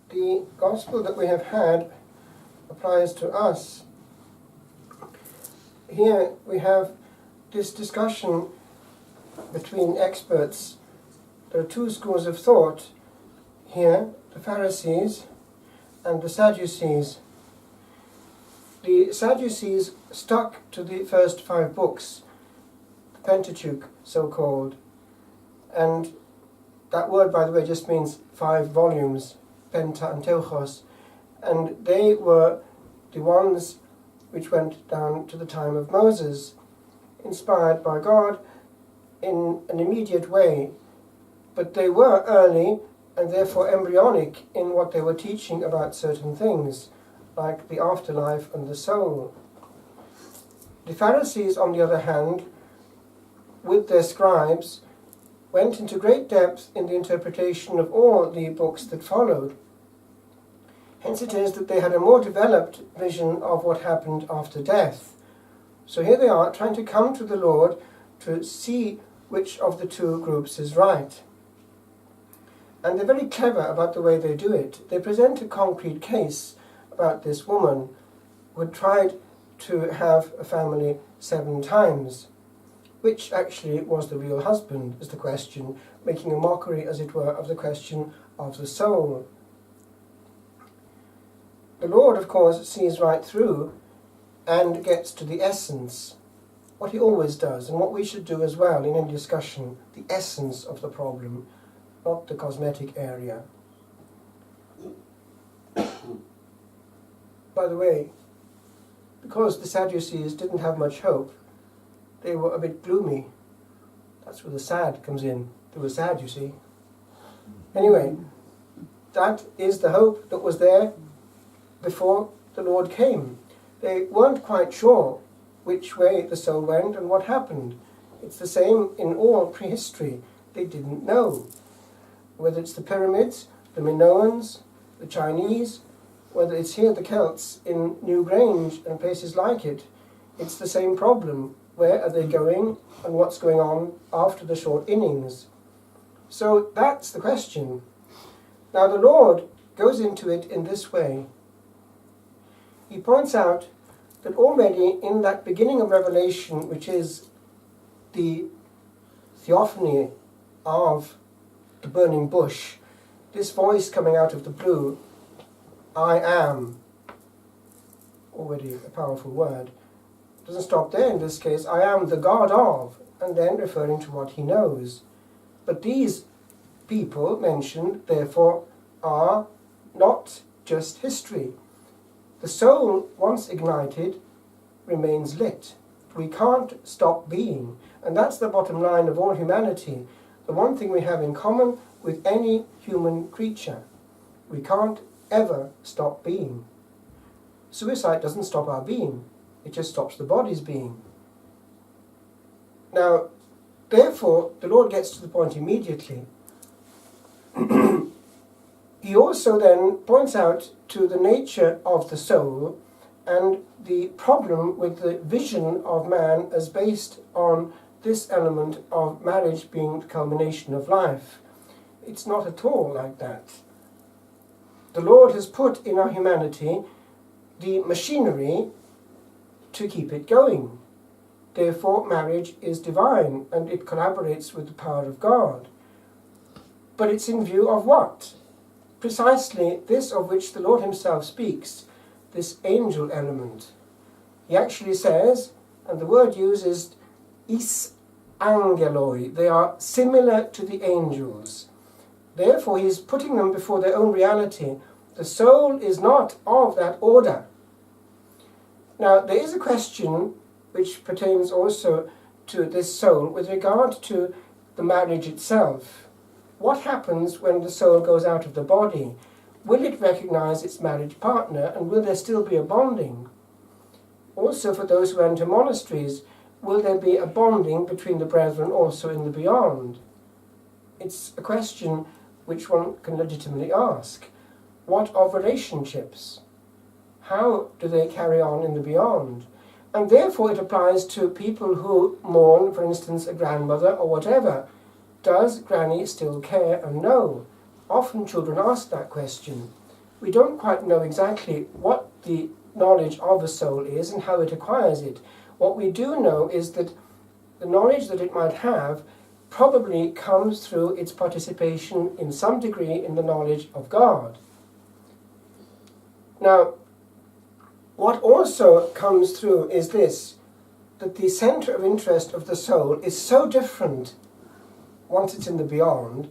the gospel that we have had applies to us. Here we have this discussion between experts. There are two schools of thought here, the Pharisees and the Sadducees. The Sadducees stuck to the first 5 books, the Pentateuch so-called, and that word, by the way, just means 5 volumes, penta and teuchos, and they were the ones which went down to the time of Moses, inspired by God in an immediate way, but they were early and therefore embryonic in what they were teaching about certain things, like the afterlife and the soul. The Pharisees, on the other hand, with their scribes, went into great depth in the interpretation of all the books that followed. Hence it is that they had a more developed vision of what happened after death. So here they are, trying to come to the Lord to see which of the two groups is right. And they're very clever about the way they do it. They present a concrete case about this woman who had tried to have a family 7 times. Which actually was the real husband, is the question, making a mockery, as it were, of the question of the soul. The Lord, of course, sees right through and gets to the essence, what he always does, and what we should do as well in any discussion, the essence of the problem, not the cosmetic area. By the way, because the Sadducees didn't have much hope, they were a bit gloomy. That's where the sad comes in. They were sad, you see. Anyway, that is the hope that was there before the Lord came. They weren't quite sure which way the soul went and what happened. It's the same in all prehistory. They didn't know. Whether it's the pyramids, the Minoans, the Chinese, whether it's here the Celts in Newgrange and places like it, it's the same problem. Where are they going and what's going on after the short innings? So that's the question. Now the Lord goes into it in this way. He points out that already in that beginning of Revelation, which is the theophany of the burning bush, this voice coming out of the blue, I am, already a powerful word, doesn't stop there in this case, I am the God of, and then referring to what he knows. But these people mentioned, therefore, are not just history. The soul, once ignited, remains lit. We can't stop being, and that's the bottom line of all humanity. The one thing we have in common with any human creature. We can't ever stop being. Suicide doesn't stop our being. It just stops the body's being. Now, therefore, the Lord gets to the point immediately. He also then points out to the nature of the soul and the problem with the vision of man as based on this element of marriage being the culmination of life. It's not at all like that. The Lord has put in our humanity the machinery to keep it going. Therefore, marriage is divine and it collaborates with the power of God. But it's in view of what? Precisely this of which the Lord himself speaks, this angel element. He actually says, and the word used is is angeloi, they are similar to the angels. Therefore, he is putting them before their own reality. The soul is not of that order. Now, there is a question which pertains also to this soul with regard to the marriage itself. What happens when the soul goes out of the body? Will it recognize its marriage partner, and will there still be a bonding? Also, for those who enter monasteries, will there be a bonding between the brethren also in the beyond? It's a question which one can legitimately ask. What of relationships? How do they carry on in the beyond? And therefore it applies to people who mourn, for instance, a grandmother or whatever. Does Granny still care and know? Often children ask that question. we don't quite know exactly what the knowledge of a soul is and how it acquires it. What we do know is that the knowledge that it might have probably comes through its participation in some degree in the knowledge of God. Now, what also comes through is this, that the centre of interest of the soul is so different once it's in the beyond,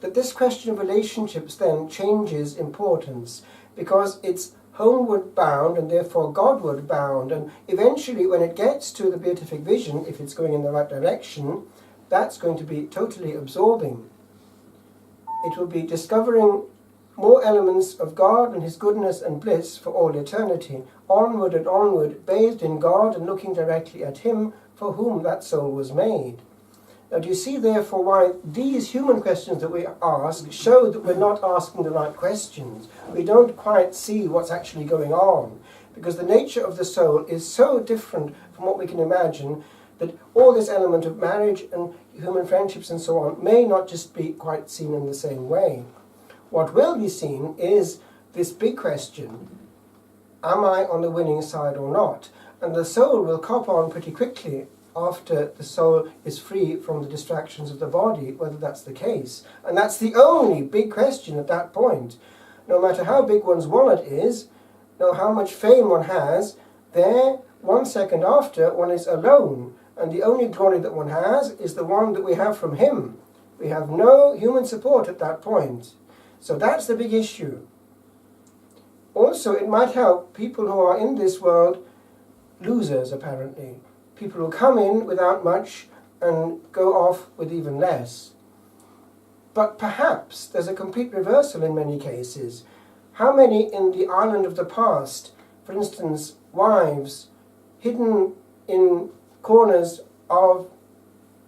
that this question of relationships then changes importance, because it's homeward bound and therefore Godward bound, and eventually when it gets to the beatific vision, if it's going in the right direction, that's going to be totally absorbing. It will be discovering more elements of God and His goodness and bliss for all eternity, onward and onward, bathed in God and looking directly at Him for whom that soul was made. Now, do you see therefore why these human questions that we ask show that we're not asking the right questions? We don't quite see what's actually going on, because the nature of the soul is so different from what we can imagine that all this element of marriage and human friendships and so on may not just be quite seen in the same way. What will be seen is this big question, am I on the winning side or not? And the soul will cop on pretty quickly after the soul is free from the distractions of the body, whether that's the case. And that's the only big question at that point. No matter how big one's wallet is, no how much fame one has, there, 1 second after, one is alone. And the only glory that one has is the one that we have from Him. We have no human support at that point. So that's the big issue. Also, it might help people who are in this world losers, apparently. People who come in without much and go off with even less. But perhaps there's a complete reversal in many cases. How many in the Ireland of the past, for instance, wives hidden in corners of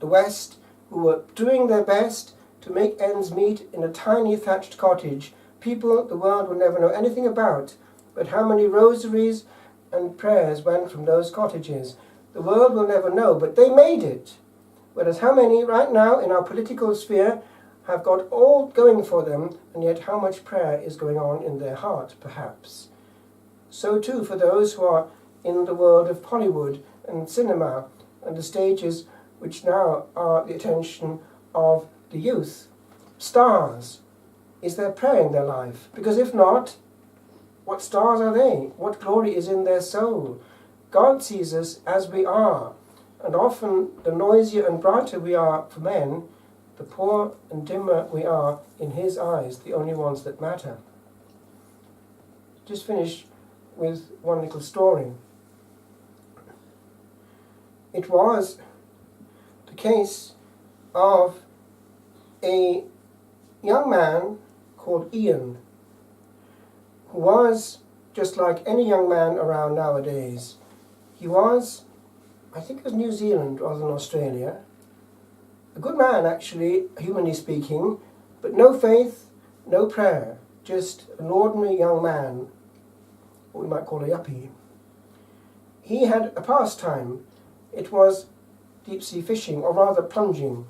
the West who were doing their best to make ends meet in a tiny thatched cottage, people the world will never know anything about, but how many rosaries and prayers went from those cottages? The world will never know, but they made it. Whereas how many right now in our political sphere have got all going for them, and yet how much prayer is going on in their heart, perhaps. So too for those who are in the world of Hollywood and cinema and the stages which now are the attention of the youth. Stars. Is there prayer in their life? Because if not, what stars are they? What glory is in their soul? God sees us as we are, and often the noisier and brighter we are for men, the poor and dimmer we are in His eyes, the only ones that matter. Just finish with one little story. It was the case of a young man called Ian, who was just like any young man around nowadays. He was, I think it was New Zealand rather than Australia. A good man, actually, humanly speaking, but no faith, no prayer, just an ordinary young man, what we might call a yuppie. He had a pastime. It was deep-sea fishing, or rather plunging.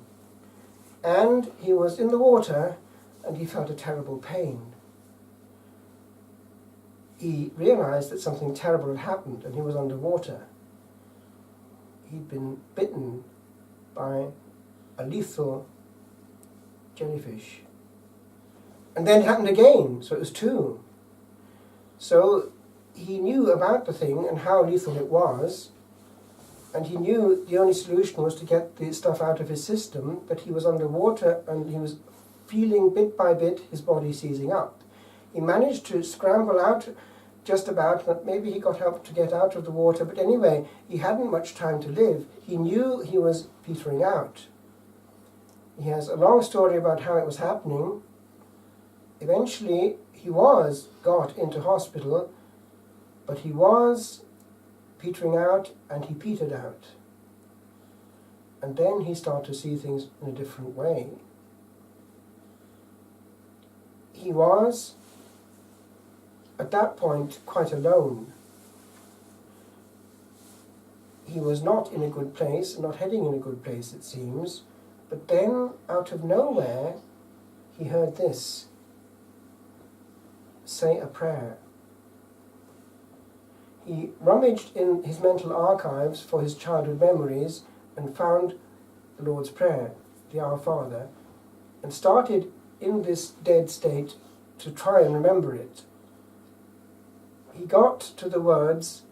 And he was in the water, and he felt a terrible pain. He realized that something terrible had happened, and he was underwater. He'd been bitten by a lethal jellyfish. And then it happened again, so it was 2. So he knew about the thing and how lethal it was, and he knew the only solution was to get the stuff out of his system, but he was underwater and he was feeling bit by bit his body seizing up. He managed to scramble out just about, maybe he got help to get out of the water, but anyway, he hadn't much time to live. He knew he was petering out. He has a long story about how it was happening. Eventually, he was got into hospital, but he was petering out, and he petered out. And then he started to see things in a different way. He was, at that point, quite alone. He was not in a good place, not heading in a good place, it seems. But then, out of nowhere, he heard this. say a prayer. He rummaged in his mental archives for his childhood memories and found the Lord's Prayer, the Our Father, and started in this dead state to try and remember it. He got to the words,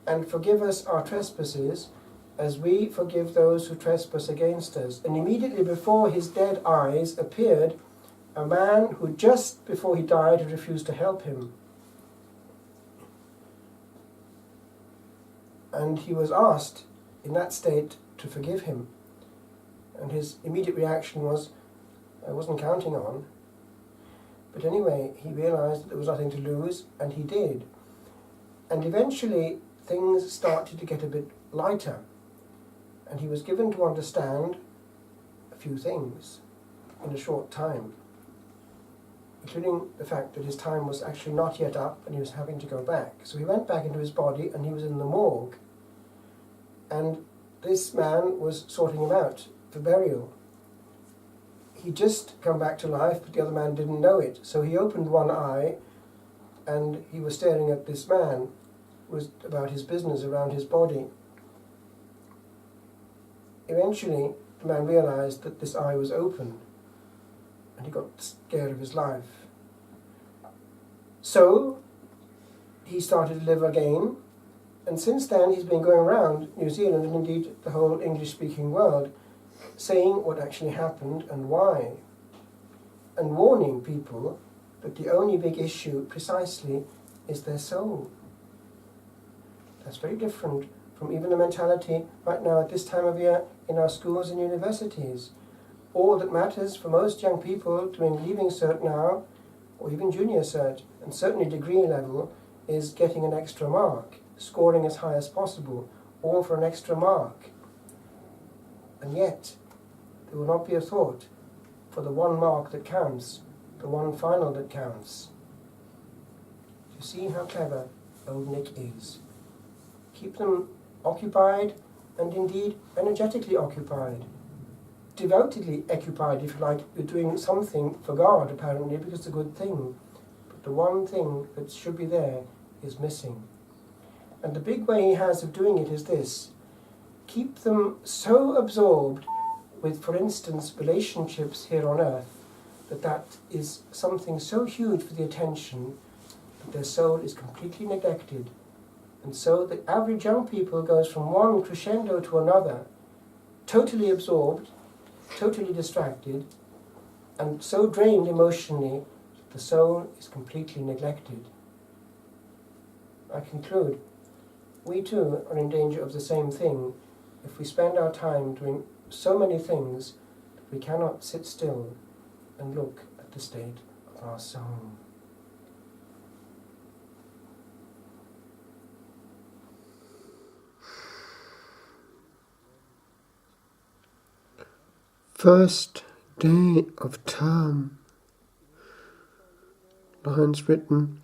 "And forgive us our trespasses, as we forgive those who trespass against us." And immediately before his dead eyes appeared a man who just before he died had refused to help him. And he was asked in that state to forgive him. And his immediate reaction was, "I wasn't counting on." But anyway, he realized that there was nothing to lose, and he did. And eventually things started to get a bit lighter, and he was given to understand a few things in a short time, including the fact that his time was actually not yet up and he was having to go back. So he went back into his body and he was in the morgue, and this man was sorting him out for burial. He'd just come back to life, but the other man didn't know it. So he opened one eye and he was staring at this man, who was about his business around his body. Eventually, the man realized that this eye was open, and he got scared of his life. So he started to live again, and since then he's been going around New Zealand and indeed the whole English-speaking world, saying what actually happened and why, and warning people that the only big issue precisely is their soul. That's very different from even the mentality right now at this time of year in our schools and universities. All that matters for most young people doing Leaving Cert now, or even Junior Cert, and certainly degree level, is getting an extra mark, scoring as high as possible, all for an extra mark. And yet, there will not be a thought for the one mark that counts, the one final that counts. You see how clever old Nick is. Keep them occupied, and indeed energetically occupied. Devotedly occupied, if you like. You're doing something for God, apparently, because it's a good thing. But the one thing that should be there is missing. And the big way he has of doing it is this. Keep them so absorbed with, for instance, relationships here on earth, that is something so huge for the attention that their soul is completely neglected. And so the average young people goes from one crescendo to another, totally absorbed, totally distracted, and so drained emotionally that the soul is completely neglected. I conclude, we too are in danger of the same thing if we spend our time doing so many things that we cannot sit still and look at the state of our soul. First day of term. Lines written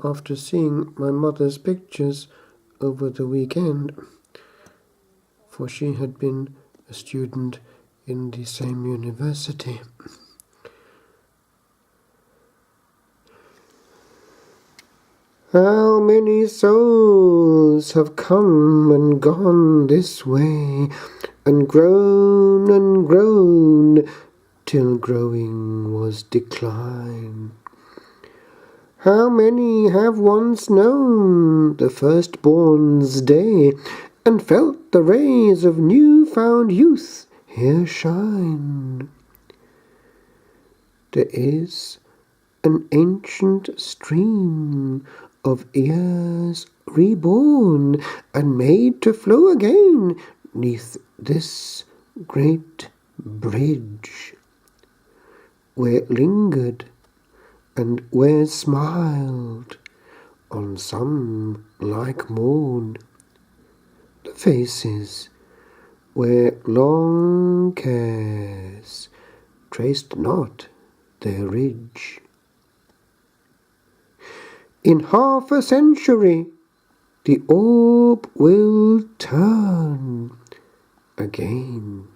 after seeing my mother's pictures over the weekend, for she had been a student in the same university. How many souls have come and gone this way, and grown, till growing was decline? How many have once known the firstborn's day, and felt the rays of new-found youth here shine? There is an ancient stream of years reborn, and made to flow again neath this great bridge, where lingered and where smiled on some like morn the faces where long cares traced not their ridge. In half a century the orb will turn again,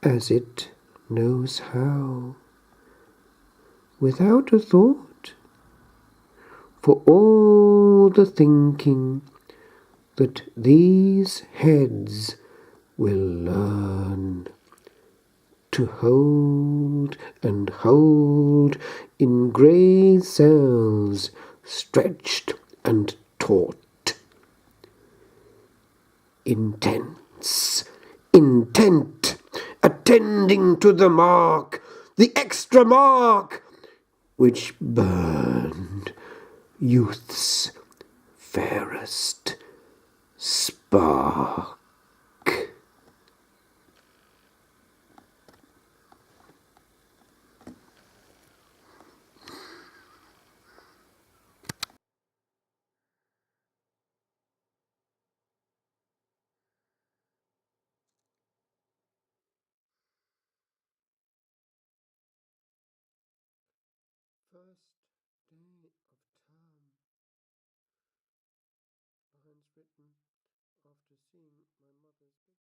as it knows how, without a thought for all the thinking that these heads will learn to hold and hold in grey cells stretched and taut. Intense, intent, attending to the mark, the extra mark, which burned youth's fairest spark. First day of term. Lines written after seeing my mother's picture.